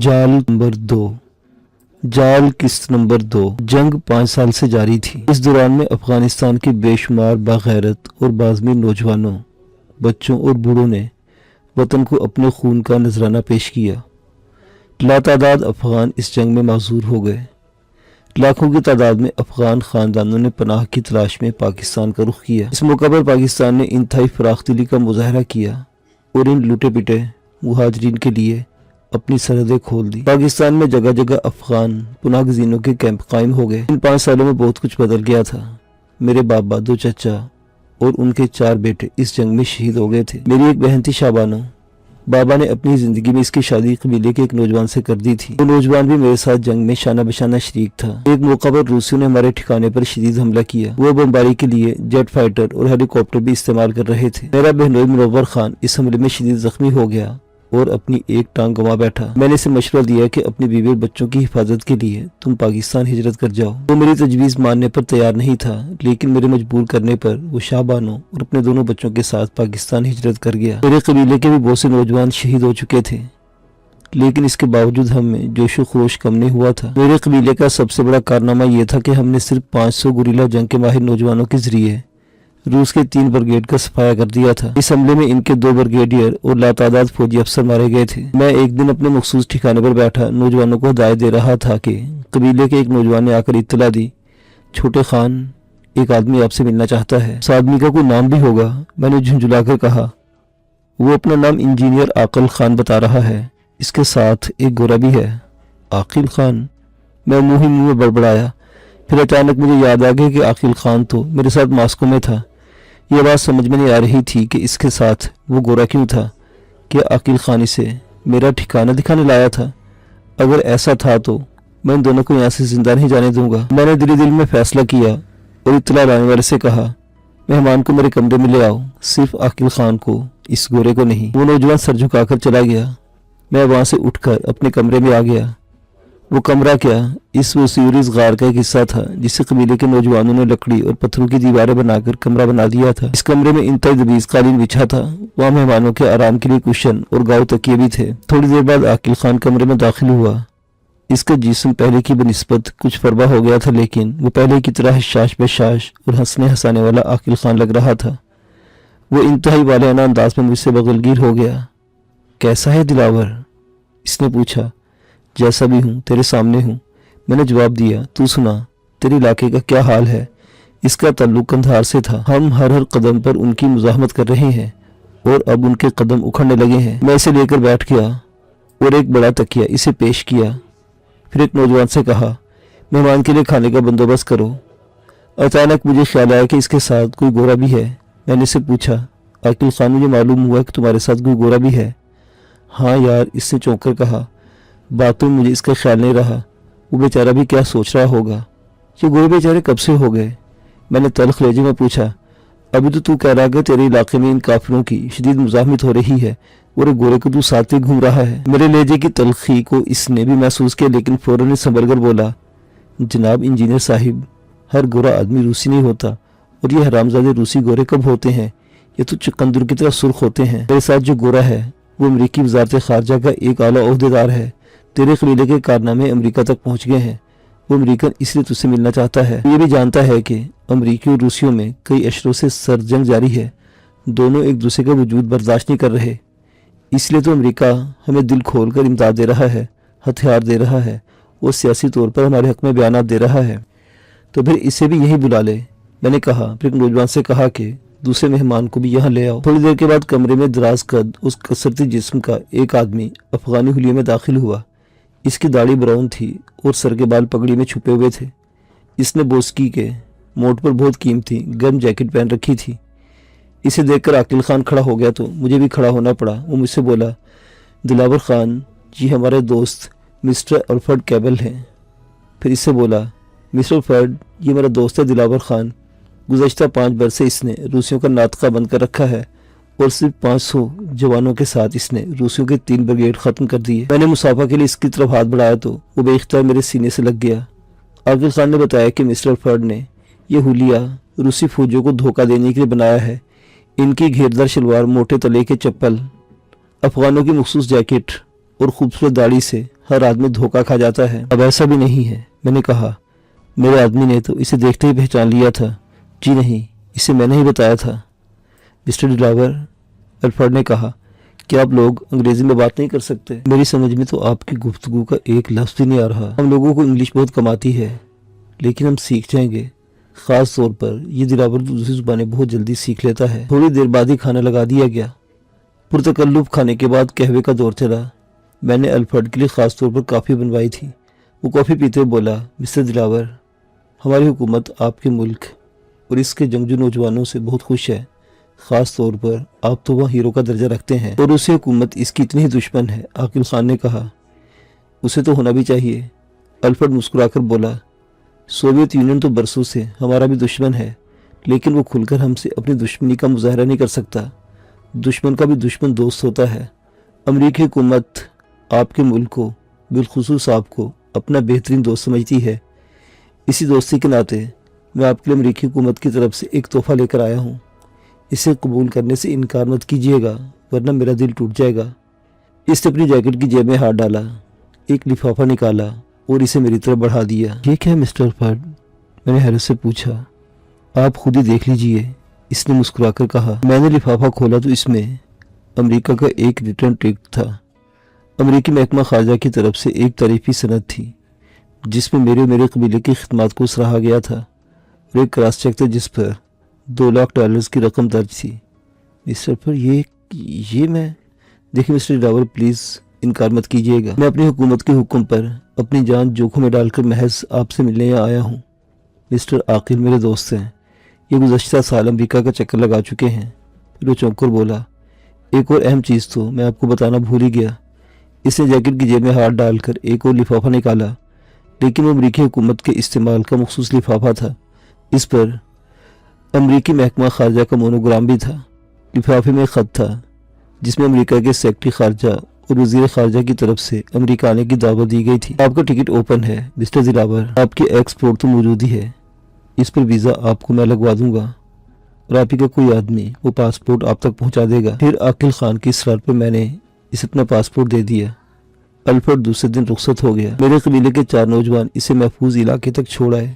जाल नंबर 2। जाल किस्त नंबर 2। जंग 5 साल से जारी थी। इस दौरान में अफगानिस्तान के बेशुमार बागैरत और बाज़मीर नौजवानों, बच्चों और बूढ़ों ने वतन को अपने खून का नजराना पेश किया। लातादाद अफगान इस जंग में माजूर हो गए। लाखों की तादाद में अफगान खानदानों ने पनाह की तलाश में पाकिस्तान का रुख किया। इस मौका पर पाकिस्तान ने इंतहाई फराखदिली का मुजाहरा किया और इन लूटे पिटे मुहाजिरीन के लिए अपनी सरहदें खोल दी। पाकिस्तान में जगह जगह अफगान पनाह गज़ीनों के कैंप कायम हो गए। इन 5 सालों में बहुत कुछ बदल गया था। मेरे बाबा, 2 चचा और उनके 4 बेटे इस जंग में शहीद हो गए थे। मेरी एक बहन थी शाबानो। बाबा ने अपनी ज़िंदगी में इसकी शादी कबीले के एक नौजवान से कर दी थी। वो नौजवान भी मेरे साथ जंग में शाना बशाना शरीक था। एक मौका पर रूसियों ने हमारे ठिकाने पर शदीद हमला किया। वो बमबारी के लिए जेट फाइटर और हेलीकॉप्टर भी इस्तेमाल कर रहे थे। मेरा बहनोई मुनव्वर खान इस हमले में शदीद जख्मी हो गया और अपनी एक टांग गंवा बैठा। मैंने इसे मशवरा दिया कि अपनी बीवी और बच्चों की हिफाजत के लिए तुम पाकिस्तान हिजरत कर जाओ। वो मेरी तजवीज़ मानने पर तैयार नहीं था, लेकिन मेरे मजबूर करने पर वो शाहबानो और अपने दोनों बच्चों के साथ पाकिस्तान हिजरत कर गया। मेरे कबीले के भी बहुत से नौजवान शहीद हो चुके थे, लेकिन इसके बावजूद हमें जोशो खरोश कम नहीं हुआ था। मेरे कबीले का सबसे बड़ा कारनामा यह था कि हमने सिर्फ 500 गुरिल्ला जंग के माहिर नौजवानों के जरिए रूस के 3 ब्रिगेड का सफाया कर दिया था। इस हमले में इनके 2 ब्रिगेडियर और लातादाद फौजी अफसर मारे गए थे। मैं एक दिन अपने मखसूस ठिकाने पर बैठा नौजवानों को हिदायत दे रहा था कि कबीले के एक नौजवान ने आकर इत्तला दी, छोटे खान, एक आदमी आपसे मिलना चाहता है। उस आदमी का कोई नाम भी होगा। मैंने झुंझुलाकर कहा, वो अपना नाम इंजीनियर आकिल खान बता रहा है, इसके साथ एक गोरा भी है। आकिल खान? मैं मुंह ही मुंह में बड़बड़ाया। फिर अचानक मुझे याद आ गया कि आकिल खान तो मेरे साथ मास्को में था। यह बात समझ में नहीं आ रही थी कि इसके साथ वो गोरा क्यों था। क्या आकिल खान इसे मेरा ठिकाना दिखाने लाया था? अगर ऐसा था तो मैं इन दोनों को यहाँ से जिंदा नहीं जाने दूंगा। मैंने दिल में फैसला किया और इत्तला लाने वाले से कहा, मेहमान को मेरे कमरे में ले आओ, सिर्फ आकिल खान को, इस गोरे को नहीं। वो नौजवान सर झुकाकर चला गया। मैं वहां से उठकर अपने कमरे में आ गया। वो कमरा क्या, इस वसीरिस गार का एक हिस्सा था जिसे कबीले के नौजवानों ने लकड़ी और पत्थरों की दीवारें बनाकर कमरा बना दिया था। इस कमरे में इंतहाई दबीज कालीन बिछा था। वहाँ मेहमानों के आराम के लिए कुशन और गाँव तकिए भी थे। थोड़ी देर बाद आकिल खान कमरे में दाखिल हुआ। इसका जिस्म पहले की बनिस्बत कुछ फरबा हो गया था, लेकिन वो पहले की तरह हशाश बशाश और हंसने हंसाने वाला आकिल खान लग रहा था। वो इंतहाई वालियाना अंदाज में मुझसे बगलगीर हो गया। कैसा है दिलावर? इसने पूछा। जैसा भी हूँ, तेरे सामने हूँ, मैंने जवाब दिया। तू सुना, तेरे इलाके का क्या हाल है? इसका ताल्लुक कंधार से था। हम हर कदम पर उनकी मुज़ाहमत कर रहे हैं और अब उनके कदम उखड़ने लगे हैं। मैं इसे लेकर बैठ गया और एक बड़ा तकिया इसे पेश किया। फिर एक नौजवान से कहा, मेहमान के लिए खाने का बंदोबस्त करो। अचानक मुझे ख्याल आया कि इसके साथ कोई गोरा भी है। मैंने इसे पूछा, आकिल खान, मुझे मालूम हुआ कि तुम्हारे साथ कोई गोरा भी है। हाँ यार, इसने चौंक कर कहा। बातों में मुझे इसका ख्याल नहीं रहा। वो बेचारा भी क्या सोच रहा होगा। ये गोरे बेचारे कब से हो गए? मैंने तल्ख लहजे में पूछा। अभी तो तू कह रहा कि तेरे इलाके में इन काफिरों की शदीद मुज़ाहमत हो रही है और गोरे को तू साथ में घूम रहा है। मेरे लहजे की तल्खी को इसने भी महसूस किया, लेकिन फौरन संभल कर बोला, जनाब इंजीनियर साहिब, हर गोरा आदमी रूसी नहीं होता और ये हरामजादे रूसी गोरे कब होते हैं? ये तो चुकंदर की तरह सुर्ख होते हैं। मेरे साथ जो गोरा है वो अमरीकी वजारत खारजा का एक आला ओहदेदार है। तेरे कबीले के कारनामे अमेरिका तक पहुंच गए हैं। वो अमेरिकन इसलिए तुझसे मिलना चाहता है। ये भी जानता है कि अमेरिकी और रूसियों में कई अशरों से सर जंग जारी है। दोनों एक दूसरे का वजूद बर्दाश्त नहीं कर रहे। इसलिए तो अमेरिका हमें दिल खोल कर इमदाद दे रहा है, हथियार दे रहा है, वो सियासी तौर पर हमारे हक में बयानात दे रहा है। तो फिर इसे भी यही बुला ले, मैंने कहा। फिर नौजवान से कहा कि दूसरे मेहमान को भी यहाँ ले आओ। थोड़ी देर के बाद कमरे में दराज कद उस कसरती जिस्म का एक आदमी अफगानी हुलिये में दाखिल हुआ। इसकी दाढ़ी ब्राउन थी और सर के बाल पगड़ी में छुपे हुए थे। इसने बोस्की के मोट पर बहुत कीमती गर्म जैकेट पहन रखी थी। इसे देखकर आकिल खान खड़ा हो गया तो मुझे भी खड़ा होना पड़ा। वो मुझसे बोला, दिलावर खान जी हमारे दोस्त मिस्टर अल्फ्रेड कैबल हैं। फिर इससे बोला, मिस्टर अल्फ्रेड, ये मेरा दोस्त है दिलावर खान। गुज़श्ता 5 बरस से इसने रूसियों का नातका बंद कर रखा है और सिर्फ 500 जवानों के साथ इसने रूसियों के 3 ब्रिगेड ख़त्म कर दिए। मैंने मुसाफा के लिए इसकी तरफ हाथ बढ़ाया तो वो बेख्तियार मेरे सीने से लग गया। आकिल खान ने बताया कि मिस्टर अल्फ्रेड ने यह हुलिया रूसी फौजियों को धोखा देने के लिए बनाया है। इनकी घेरदार शलवार, मोटे तले के चप्पल, अफगानों की मखसूस जैकेट और खूबसूरत दाढ़ी से ہر آدمی دھوکہ کھا جاتا ہے۔ اب ایسا بھی نہیں ہے، میں نے کہا۔ میرے آدمی نے تو اسے دیکھتے ہی پہچان لیا تھا۔ جی نہیں، اسے میں نے ہی بتایا تھا۔ مسٹر ڈلاور، الفریڈ نے کہا، کیا آپ لوگ انگریزی میں بات نہیں کر سکتے؟ میری سمجھ میں تو آپ کی گفتگو کا ایک لفظ بھی نہیں آ رہا۔ ہم لوگوں کو انگلش بہت کم آتی ہے، لیکن ہم سیکھ جائیں گے۔ خاص طور پر یہ دلاور دوسری زبانیں بہت جلدی سیکھ لیتا ہے۔ تھوڑی دیر بعد ہی کھانا لگا دیا گیا۔ پرتکلف کھانے کے بعد قہوے کا دور چلا۔ میں نے الفریڈ کے لیے خاص طور پر کافی بنوائی تھی۔ وہ کافی پیتے ہوئے بولا، مسٹر دلاور، ہماری حکومت آپ کے ملک اور اس کے جنگجو نوجوانوں سے بہت خوش ہے۔ خاص طور پر آپ تو وہاں ہیرو کا درجہ رکھتے ہیں، اور اسے حکومت اس کی اتنی ہی دشمن ہے۔ عاقل خان نے کہا، اسے تو ہونا بھی چاہیے۔ الفریڈ مسکرا کر بولا، سوویت یونین تو برسوں سے ہمارا بھی دشمن ہے، لیکن وہ کھل کر ہم سے اپنی دشمنی کا مظاہرہ نہیں کر سکتا۔ دشمن کا بھی دشمن دوست ہوتا ہے۔ امریکی حکومت آپ کے ملک کو، بالخصوص آپ کو، اپنا بہترین دوست سمجھتی ہے۔ اسی دوستی کے ناطے میں آپ کے لیے امریکی حکومت کی طرف سے ایک تحفہ لے کر آیا ہوں۔ اسے قبول کرنے سے انکار مت کیجیے گا، ورنہ میرا دل ٹوٹ جائے گا۔ اس نے اپنی جیکٹ کی جیب میں ہاتھ ڈالا، ایک لفافہ نکالا اور اسے میری طرف بڑھا دیا۔ یہ کیا ہے مسٹر الفریڈ؟ میں نے حیرت سے پوچھا۔ آپ خود ہی دیکھ لیجئے، اس نے مسکرا کر کہا۔ میں نے لفافہ کھولا تو اس میں امریکہ کا ایک ریٹرن ٹکٹ تھا۔ امریکی محکمہ خارجہ کی طرف سے ایک تعریفی سند تھی، جس میں میرے قبیلے کی خدمات کو سراہا گیا تھا، اور ایک کراس چیک تھا جس پر $2 لاکھ کی رقم درج تھی۔ مسٹر پر یہ میں دیکھیں مسٹر ڈلاور، پلیز انکار مت کیجیے گا۔ میں اپنی حکومت کے حکم پر اپنی جان جوکھم میں ڈال کر محض آپ سے ملنے آیا ہوں۔ مسٹر عاقل میرے دوست ہیں، یہ گزشتہ سال امریکہ کا چکر لگا چکے ہیں۔ پھر وہ چونک کر بولا، ایک اور اہم چیز تو میں آپ کو بتانا بھول ہی گیا۔ اس نے جیکٹ کی جیب میں ہاتھ ڈال کر ایک اور لفافہ نکالا، لیکن وہ امریکی حکومت کے استعمال کا مخصوص لفافہ تھا۔ اس پر امریکی محکمہ خارجہ کا مونوگرام بھی تھا۔ لفافے میں خط تھا جس میں امریکہ کے سیکرٹری خارجہ اور وزیر خارجہ کی طرف سے امریکہ آنے کی دعوت دی گئی تھی۔ آپ کا ٹکٹ اوپن ہے مسٹر دلاور، آپ کی ایکسپورٹ تو موجود ہی ہے، اس پر ویزا آپ کو میں لگوا دوں گا، اور آپ ہی کا کوئی آدمی وہ پاسپورٹ آپ تک پہنچا دے گا۔ پھر عاقل خان کی اصرار پر میں نے اسے اپنا پاسپورٹ دے دیا۔ الفریڈ دوسرے دن رخصت ہو گیا۔ میرے قبیلے کے 4 نوجوان اسے محفوظ علاقے تک چھوڑ آئے۔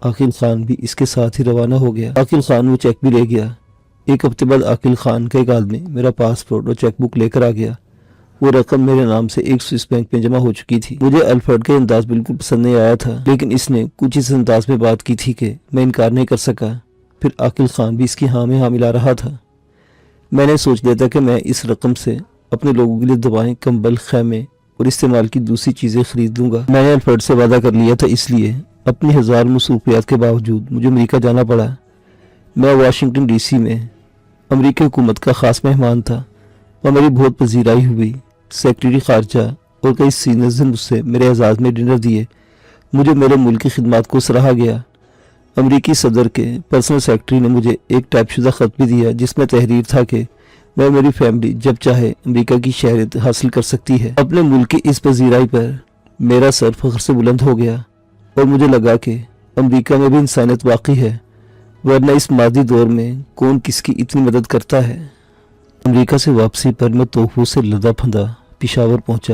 عاقل خان بھی اس کے ساتھ ہی روانہ ہو گیا۔ عاقل خان وہ چیک بھی لے گیا۔ ایک ہفتے بعد عاقل خان کا ایک آدمی میرا پاسپورٹ اور چیک بک لے کر آ گیا۔ وہ رقم میرے نام سے ایک سوئس بینک میں جمع ہو چکی تھی۔ مجھے الفریڈ کا انداز بالکل پسند نہیں آیا تھا، لیکن اس نے کچھ اس انداز میں بات کی تھی کہ میں انکار نہیں کر سکا۔ پھر عاقل خان بھی اس کی ہاں میں ہاں ملا رہا تھا۔ میں نے سوچ لیا تھا کہ میں اس رقم سے اپنے لوگوں کے لیے دوائیں، کمبل، خیمے اور استعمال کی دوسری چیزیں خرید لوں گا۔ میں نے الفریڈ سے وعدہ کر لیا تھا، اس لیے اپنی 1000 مصروفیات کے باوجود مجھے امریکہ جانا پڑا۔ میں واشنگٹن ڈی سی میں امریکی حکومت کا خاص مہمان تھا، اور میری بہت پذیرائی ہوئی۔ سیکرٹری خارجہ اور کئی سینئرز نے مجھ سے میرے اعزاز میں ڈنر دیے۔ مجھے میرے ملک کی خدمات کو سراہا گیا۔ امریکی صدر کے پرسنل سیکرٹری نے مجھے ایک ٹائپ شدہ خط بھی دیا، جس میں تحریر تھا کہ میں میری فیملی جب چاہے امریکہ کی شہریت حاصل کر سکتی ہے۔ اپنے ملک کی اس پذیرائی پر میرا سر فخر سے بلند ہو گیا، اور مجھے لگا کہ امریکہ میں بھی انسانیت باقی ہے، ورنہ اس مادی دور میں کون کس کی اتنی مدد کرتا ہے۔ امریکہ سے واپسی پر میں تحفوں سے لدا پھندا پشاور پہنچا،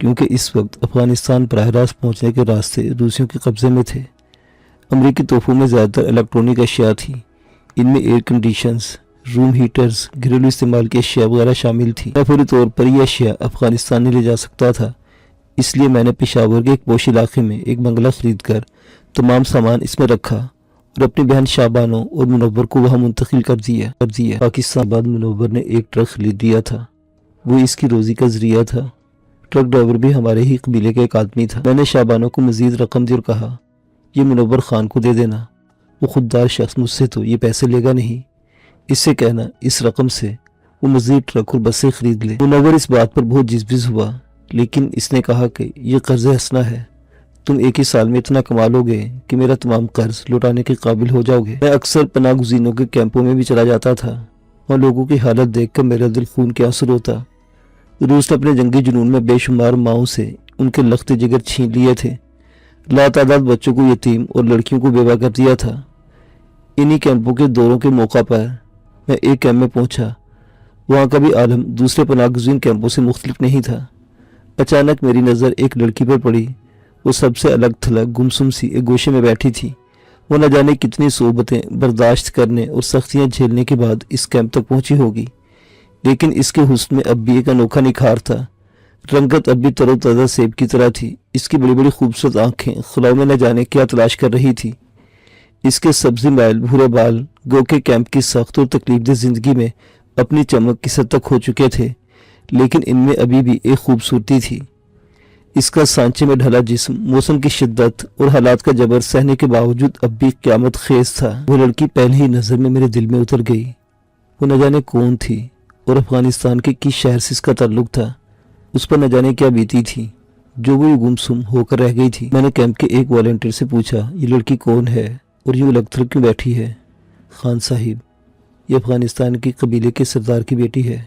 کیونکہ اس وقت افغانستان براہ راست پہنچنے کے راستے روسیوں کے قبضے میں تھے۔ امریکی تحفوں میں زیادہ تر الیکٹرونک اشیاء تھی۔ ان میں ایئر کنڈیشنز، روم ہیٹرز، گھریلو استعمال کی اشیاء وغیرہ شامل تھی۔ میں فوری طور پر یہ اشیاء افغانستان نہیں لے جا سکتا تھا، اس لیے میں نے پشاور کے ایک پوش علاقے میں ایک بنگلہ خرید کر تمام سامان اس میں رکھا، اور اپنی بہن شابانو اور منور کو وہاں منتقل کر دیا۔ پاکستان بعد منور نے ایک ٹرک خرید لیا تھا، وہ اس کی روزی کا ذریعہ تھا۔ ٹرک ڈرائیور بھی ہمارے ہی قبیلے کا ایک آدمی تھا۔ میں نے شابانو کو مزید رقم دی اور کہا، یہ منور خان کو دے دینا، وہ خوددار شخص مجھ سے تو یہ پیسے لے گا نہیں، اس سے کہنا اس رقم سے وہ مزید ٹرک اور بسیں خرید لے۔ منور اس بات پر بہت جزبز ہوا، لیکن اس نے کہا کہ یہ قرض حسنہ ہے، تم ایک ہی سال میں اتنا کما لو گے کہ میرا تمام قرض لوٹانے کے قابل ہو جاؤ گے۔ میں اکثر پناہ گزینوں کے کیمپوں میں بھی چلا جاتا تھا، اور لوگوں کی حالت دیکھ کر میرا دل خون کے آنسو روتا۔ روس نے اپنے جنگی جنون میں بے شمار ماؤں سے ان کے لخت جگر چھین لیے تھے، لاتعداد بچوں کو یتیم اور لڑکیوں کو بیوہ کر دیا تھا۔ انہی کیمپوں کے دوروں کے موقع پر میں ایک کیمپ میں پہنچا۔ وہاں کا بھی عالم دوسرے پناہ گزین کیمپوں سے مختلف نہیں تھا۔ अचानक मेरी नज़र एक लड़की पर पड़ी। वो सबसे अलग थलग गुमसुम सी एक गोशे में बैठी थी। वो न जाने कितनी सोबतें बर्दाश्त करने और सख्तियां झेलने के बाद इस कैंप तक पहुंची होगी, लेकिन इसके हुस्न में अब भी एक अनोखा निखार था। रंगत अब भी तरोताज़ा सेब की तरह थी। इसकी बड़ी बड़ी खूबसूरत आंखें खुलाओं में न जाने क्या तलाश कर रही थी। इसके सब्जी मैल भूरे बाल गोके कैंप की सख्त और तकलीफदेह जिंदगी में अपनी चमक की सद तक खो चुके थे, लेकिन इनमें अभी भी एक खूबसूरती थी। इसका सांचे में ढला जिस्म मौसम की शिद्दत और हालात का जबर सहने के बावजूद अब भी क़यामत खेज था। वो लड़की पहले ही नज़र में मेरे दिल में उतर गई। वो न जाने कौन थी और अफगानिस्तान के किस शहर से इसका ताल्लुक था। उस पर न जाने क्या बीती थी जो वो गुमसुम होकर रह गई थी। मैंने कैंप के एक वॉलंटियर से पूछा, ये लड़की कौन है और यूँ अलग थलग क्यों बैठी है? खान साहिब, ये अफगानिस्तान के कबीले के सरदार की बेटी है।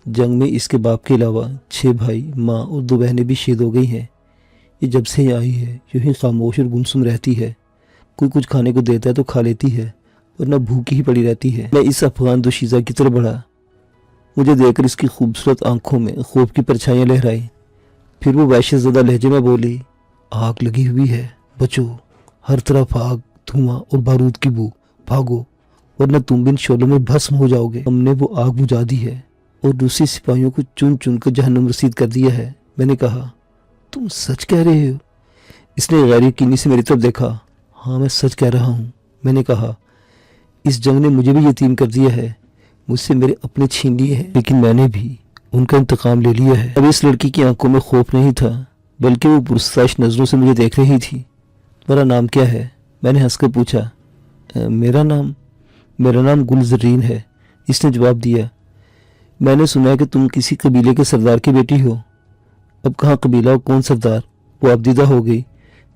जंग में इसके बाप के अलावा 6 भाई, माँ और 2 बहनें भी शहीद हो गई हैं। ये जब से आई है यूँ ही खामोश और गुमसुम रहती है। कोई कुछ खाने को देता है तो खा लेती है, वरना भूखी ही पड़ी रहती है। मैं इस अफगान दोशीज़ा की तरफ बढ़ा। मुझे देखकर इसकी खूबसूरत आंखों में खौफ की परछाइयाँ लहराई। फिर वो वहशतज़दा लहजे में बोली, आग लगी हुई है, बचो, हर तरफ आग, धुआं और बारूद की बू, भागो वरना तुम भी इन शोलों में भस्म हो जाओगे। हमने वो आग बुझा दी है और दूसरी सिपाहियों को चुन चुन कर जहन्नुम रसीद कर दिया है। मैंने कहा, तुम सच कह रहे हो? इसने गैर यकीनी से मेरी तरफ देखा। हाँ, मैं सच कह रहा हूँ। मैंने कहा, इस जंग ने मुझे भी यतीम कर दिया है, मुझसे मेरे अपने छीन लिए हैं, लेकिन मैंने भी उनका इंतकाम ले लिया है। अब इस लड़की की आंखों में खौफ नहीं था, बल्कि वो पुरस्ताश नज़रों से मुझे देख रही थी। तुम्हारा नाम क्या है? मैंने हंसकर पूछा। मेरा नाम गुलजरीन है, इसने जवाब दिया। मैंने सुना है कि तुम किसी कबीले के सरदार की बेटी हो। अब कहाँ कबीला और कौन सरदार, वो अबदीदा हो गई।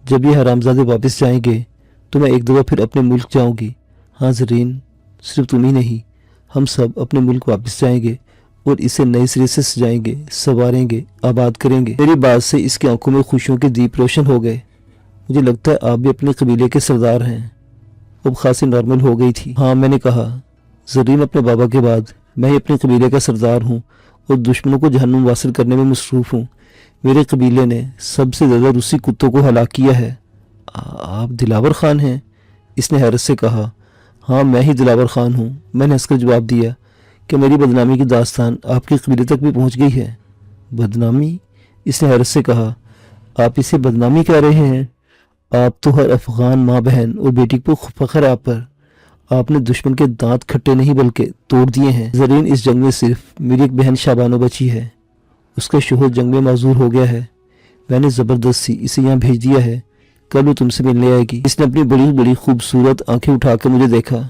जब ये हरामजादे वापस जाएंगे तो मैं एक दफ़ा फिर अपने मुल्क जाऊंगी। हाँ ज़रीन, सिर्फ तुम ही नहीं, हम सब अपने मुल्क वापस जाएंगे और इसे नए सिरे से सजाएंगे, संवारेंगे, आबाद करेंगे। मेरी बात से इसकी आंखों में खुशियों के दीप रोशन हो गए। मुझे लगता है आप भी अपने कबीले के सरदार हैं। अब खासी नॉर्मल हो गई थी। हाँ, मैंने कहा, ज़रीन अपने बाबा के बाद मैं ही अपने कबीले का सरदार हूँ और दुश्मनों को जहन्नुम वासिल करने में मसरूफ़ हूँ। मेरे कबीले ने सबसे ज़्यादा रूसी कुत्तों को हलाक किया है। आप दिलावर खान हैं? इसने हैरत से कहा। हाँ, मैं ही दिलावर खान हूँ। मैंने हंसकर जवाब दिया कि मेरी बदनामी की दास्तान आपके कबीले तक भी पहुँच गई है। बदनामी? इसने हैरत से कहा। आप इसे बदनामी कह रहे हैं? आप तो हर अफगान माँ बहन और बेटी को फख्र है आप पर। आपने दुश्मन के दांत खट्टे नहीं बल्कि तोड़ दिए हैं। ज़रीन, इस जंग में सिर्फ मेरी एक बहन शाबानो बची है। उसका शोहर जंग में माजूर हो गया है। मैंने ज़बरदस्ती इसे यहाँ भेज दिया है, कल वो तुमसे मिलने आएगी। इसने अपनी बड़ी बड़ी खूबसूरत आंखें उठाकर मुझे देखा,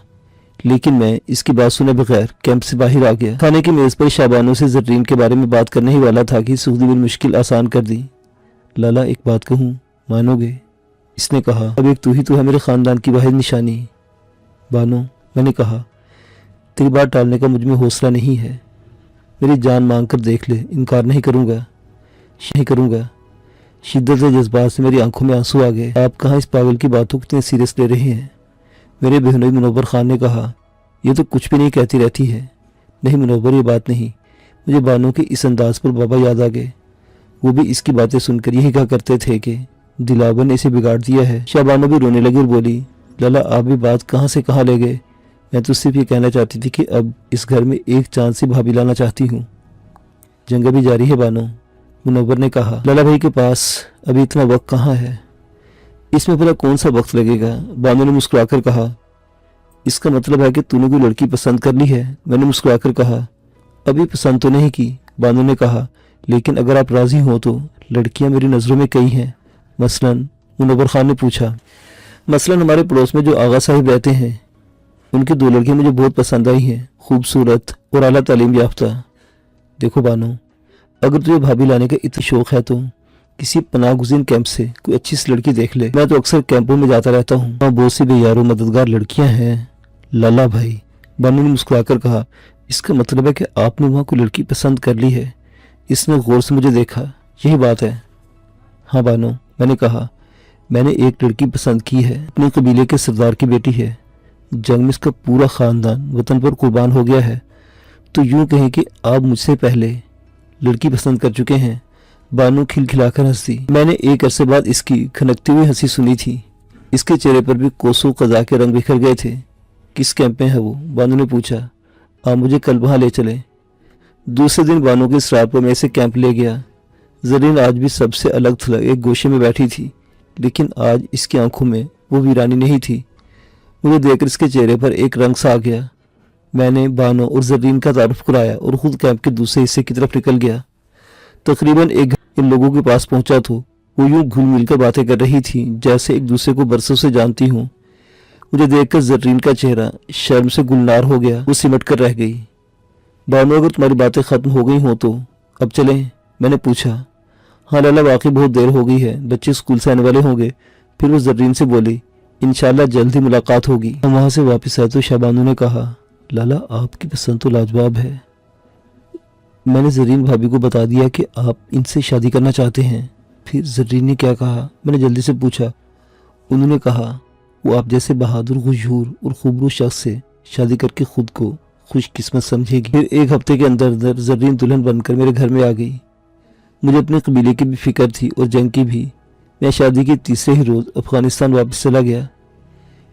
लेकिन मैं इसकी बात सुने बगैर कैंप से बाहर आ गया। खाने की मेज़ पर शाबानो से ज़रीन के बारे में बात करने ही वाला था कि सूदी बिन मुश्किल आसान कर दी। लाला, एक बात कहूँ, मानोगे? इसने कहा। अब एक तू ही तो है मेरे ख़ानदान की वाहिद निशानी। बानो, मैंने कहा, तेरी बात टालने का मुझ में हौसला नहीं है। मेरी जान मांग कर देख ले, इनकार नहीं करूँगा। शिद्दत जज्बात से मेरी आंखों में आंसू आ गए। आप कहाँ इस पागल की बातों को इतने सीरियस ले रहे हैं? मेरे बहनोई मुनव्वर खान ने कहा। ये तो कुछ भी नहीं कहती रहती है। नहीं मुनव्वर, ये बात नहीं। मुझे बानो के इस अंदाज पर बाबा याद आ गए। वो भी इसकी बातें सुनकर यही कहा करते थे कि दिलावर ने इसे बिगाड़ दिया है। शाबानो भी रोने लगी और बोली, लाला, आप भी बात कहाँ से कहाँ ले गए। मैं तो सिर्फ ये कहना चाहती थी कि अब इस घर में एक चांद सी भाभी लाना चाहती हूँ। जंग भी जारी है बानो, मुनव्वर ने कहा। लाला भाई के पास अभी इतना वक्त कहाँ है? इसमें भला कौन सा वक्त लगेगा? बानो ने मुस्कुराकर कहा। इसका मतलब है कि तूने कोई लड़की पसंद कर ली है? मैंने मुस्कुराकर कहा। अभी पसंद तो नहीं की, बानो ने कहा, लेकिन अगर आप राजी हो तो लड़कियां मेरी नज़रों में कई हैं। मसलन? मुनव्वर खान ने पूछा। मसलन हमारे पड़ोस में जो आगा साहिब रहते हैं, उनकी 2 लड़कियां मुझे बहुत पसंद आई हैं, खूबसूरत और आला तालीम याफ्ता। देखो बानो, अगर तुझे भाभी लाने का इतना शौक है तो किसी पनाहगुज़ीन कैंप से कोई अच्छी सी लड़की देख ले। मैं तो अक्सर कैंपों में जाता रहता हूँ, वहाँ बहुत सी बेयारो मददगार लड़कियाँ हैं। लाला भाई, बानो ने मुस्कुराकर कहा, इसका मतलब है कि आपने वहाँ कोई लड़की पसंद कर ली है? इसने गौर से मुझे देखा। यही बात है? हाँ बानो, मैंने कहा, मैंने एक लड़की पसंद की है, अपने कबीले के सरदार की बेटी है। जंग में इसका पूरा ख़ानदान वतन पर कुर्बान हो गया है, तो यूँ कहें कि आप मुझसे पहले लड़की पसंद कर चुके हैं। بانو کھلکھلا کر ہنس دی۔ میں نے ایک عرصے بعد اس کی کھنکتی ہوئی ہنسی سنی تھی۔ اس کے چہرے پر بھی کوسوں قضا کے رنگ بکھر گئے تھے۔ کس کیمپ میں ہے وہ؟ بانو نے پوچھا۔ آپ مجھے کل وہاں لے چلے۔ دوسرے دن بانو کے اصرار پر میں اسے کیمپ لے گیا۔ زرین آج بھی سب سے الگ تھلگ ایک گوشے میں بیٹھی تھی، لیکن آج اس کی آنکھوں میں وہ ویرانی نہیں تھی۔ مجھے دیکھ کر اس کے چہرے پر ایک رنگ سا آ گیا۔ میں نے بانو اور زرین کا تعارف کرایا اور خود کیمپ کے دوسرے حصے کی طرف نکل گیا۔ تقریباً ایک گھنٹے ان لوگوں کے پاس پہنچا تو وہ یوں گھل مل کر باتیں کر رہی تھی جیسے ایک دوسرے کو برسوں سے جانتی ہوں۔ مجھے دیکھ کر زرین کا چہرہ شرم سے گلنار ہو گیا۔ وہ سمٹ کر رہ گئی۔ بانو اگر تمہاری باتیں ختم ہو گئی ہوں تو اب چلیں؟ میں نے پوچھا۔ ہاں لالا، واقعی بہت دیر ہو گئی ہے، بچے اسکول سے آنے والے ہوں گے۔ پھر وہ زرین سے بولی، انشاءاللہ جلد ہی ملاقات ہوگی۔ ہم وہاں سے واپس آئے تو شہبانو نے کہا، لالا آپ کی پسند تو لاجواب ہے۔ میں نے زرین بھابھی کو بتا دیا کہ آپ ان سے شادی کرنا چاہتے ہیں۔ پھر زرین نے کیا کہا؟ میں نے جلدی سے پوچھا۔ انہوں نے کہا وہ آپ جیسے بہادر، غیور اور خوبصورت شخص سے شادی کر کے خود کو خوش قسمت سمجھے گی۔ پھر ایک ہفتے کے اندر زرین دلہن بن کر میرے گھر میں آ گئی۔ مجھے اپنے قبیلے کی بھی فکر تھی اور جنگ کی بھی۔ میں شادی کے تیسرے ہی روز افغانستان واپس چلا گیا۔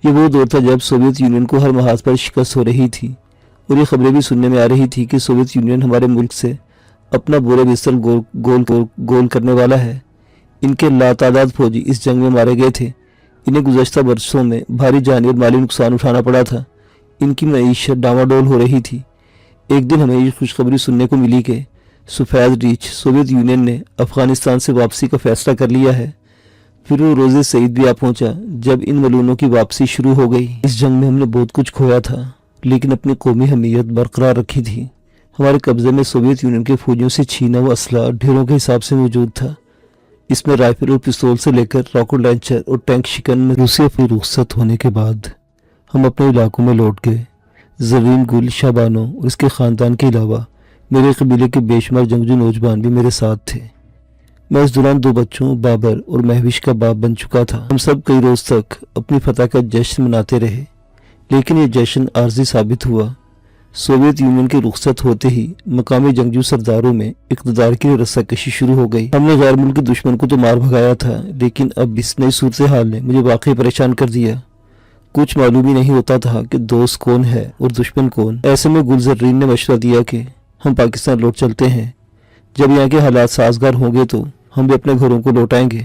یہ وہ دور تھا جب سوویت یونین کو ہر محاذ پر شکست ہو رہی تھی اور یہ خبریں بھی سننے میں آ رہی تھی کہ سوویت یونین ہمارے ملک سے اپنا بورے بستر گول کرنے والا ہے۔ ان کے لاتعداد فوجی اس جنگ میں مارے گئے تھے۔ انہیں گزشتہ برسوں میں بھاری جانی اور مالی نقصان اٹھانا پڑا تھا۔ ان کی معیشت ڈاواڈول ہو رہی تھی۔ ایک دن ہمیں یہ خوشخبری سننے کو ملی کہ سفید ریچھ سوویت یونین نے افغانستان سے واپسی کا فیصلہ کر لیا ہے۔ پھر وہ روز سعید بھی آ پہنچا جب ان ملونوں کی واپسی شروع ہو گئی۔ اس جنگ میں ہم نے بہت کچھ کھویا تھا، لیکن اپنی قومی حمیت برقرار رکھی تھی۔ ہمارے قبضے میں سوویت یونین کے فوجیوں سے چھینا ہوا اسلحہ ڈھیروں کے حساب سے موجود تھا۔ اس میں رائفل اور پستول سے لے کر راکٹ لانچر اور ٹینک شکن میں روسیہ کی رخصت ہونے کے بعد ہم اپنے علاقوں میں لوٹ گئے۔ زرین گل، شہبانو اور اس کے خاندان کے علاوہ میرے قبیلے کے بے شمار جنگجو نوجوان بھی میرے ساتھ تھے۔ میں اس دوران 2 بچوں بابر اور مہوش کا باپ بن چکا تھا۔ ہم سب کئی روز تک اپنی فتح کا جشن مناتے رہے، لیکن یہ جشن عارضی ثابت ہوا۔ سوویت یونین کی رخصت ہوتے ہی مقامی جنگجو سرداروں میں اقتدار کی رسہ کشی شروع ہو گئی۔ ہم نے غیر ملکی دشمن کو تو مار بھگایا تھا، لیکن اب اس نئی صورتحال نے مجھے واقعی پریشان کر دیا۔ کچھ معلوم ہی نہیں ہوتا تھا کہ دوست کون ہے اور دشمن کون۔ ایسے میں گل زرین نے مشورہ دیا کہ ہم پاکستان لوٹ چلتے ہیں۔ جب یہاں کے حالات سازگار ہوں گے تو ہم بھی اپنے گھروں کو لوٹائیں گے۔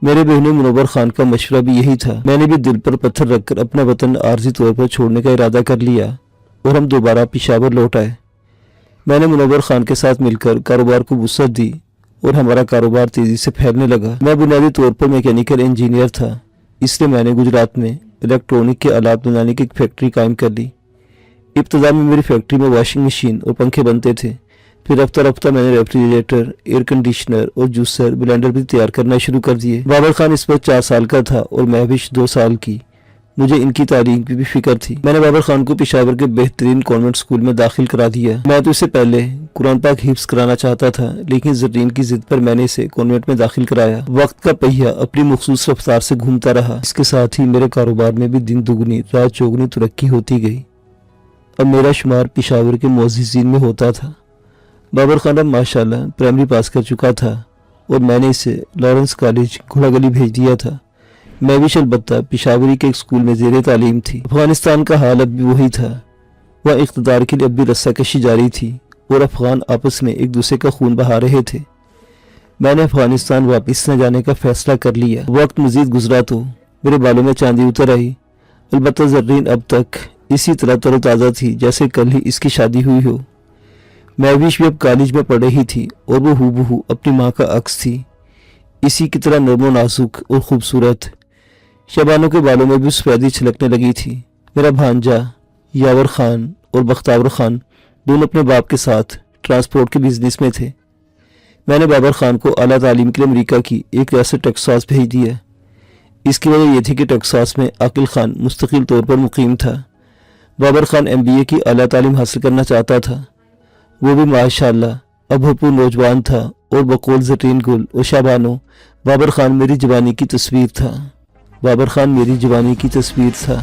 میرے بہنوں منور خان کا مشورہ بھی یہی تھا۔ میں نے بھی دل پر پتھر رکھ کر اپنا وطن عارضی طور پر چھوڑنے کا ارادہ کر لیا اور ہم دوبارہ پشاور لوٹ آئے۔ میں نے منور خان کے ساتھ مل کر کاروبار کو وسعت دی اور ہمارا کاروبار تیزی سے پھیلنے لگا۔ میں بنیادی طور پر میکینیکل انجینئر تھا، اس لیے میں نے گجرات میں الیکٹرونک کے آلات بنانے کی ایک فیکٹری قائم کر لی۔ ابتدا میں میری فیکٹری میں واشنگ مشین اور پنکھے بنتے تھے، پھر رفتہ رفتہ میں نے ریفریجریٹر، ایئر کنڈیشنر اور جوسر، بلینڈر بھی تیار کرنا شروع کر دیے۔ بابر خان اس وقت 4 سال کا تھا اور مہوش 2 سال کی۔ مجھے ان کی تعلیم کی بھی فکر تھی۔ میں نے بابر خان کو پشاور کے بہترین کانوینٹ اسکول میں داخل کرا دیا۔ میں تو اسے پہلے قرآن پاک حفظ کرانا چاہتا تھا، لیکن زرین کی ضد پر میں نے اسے کانوینٹ میں داخل کرایا۔ وقت کا پہیہ اپنی مخصوص رفتار سے گھومتا رہا۔ اس کے ساتھ ہی میرے کاروبار میں بھی دن دگنی رات چوگنی ترقی ہوتی گئی۔ اب میرا شمار پشاور کے معززین میں ہوتا تھا۔ بابر خان اب ماشاءاللہ پرائمری پاس کر چکا تھا اور میں نے اسے لارنس کالج گھوڑا گلی بھیج دیا تھا۔ میں بھی البتہ پشاوری کے ایک اسکول میں زیر تعلیم تھی۔ افغانستان کا حال اب بھی وہی تھا۔ وہاں اقتدار کے لیے اب بھی رسہ کشی جاری تھی اور افغان آپس میں ایک دوسرے کا خون بہا رہے تھے۔ میں نے افغانستان واپس نہ جانے کا فیصلہ کر لیا۔ وقت مزید گزرا تو میرے بالوں میں چاندی اتر آئی۔ البتہ زرین اب تک اسی طرح تر و تازہ تھی جیسے کل ہی اس کی شادی ہوئی ہو۔ مہوش بھی اب کالج میں پڑھ رہی تھی اور وہ ہو بہو اپنی ماں کا عکس تھی، اسی کی طرح نرم و نازک اور خوبصورت۔ شہبانو کے بالوں میں بھی سفیدی چھلکنے لگی تھی۔ میرا بھانجا یاور خان اور بختاور خان دونوں اپنے باپ کے ساتھ ٹرانسپورٹ کے بزنس میں تھے۔ میں نے بابر خان کو اعلیٰ تعلیم کے لیے امریکہ کی ایک ریاست ٹیکساس بھیج دیا۔ اس کی وجہ یہ تھی کہ ٹیکساس میں عاقل خان مستقل طور پر مقیم تھا۔ بابر خان MBA کی اعلیٰ تعلیم حاصل کرنا چاہتا تھا۔ وہ بھی ماشاءاللہ اب بھرپور نوجوان تھا اور بقول زرین گل اور شہبانو بابر خان میری جوانی کی تصویر تھا۔ بابر خان میری جوانی کی تصویر تھا۔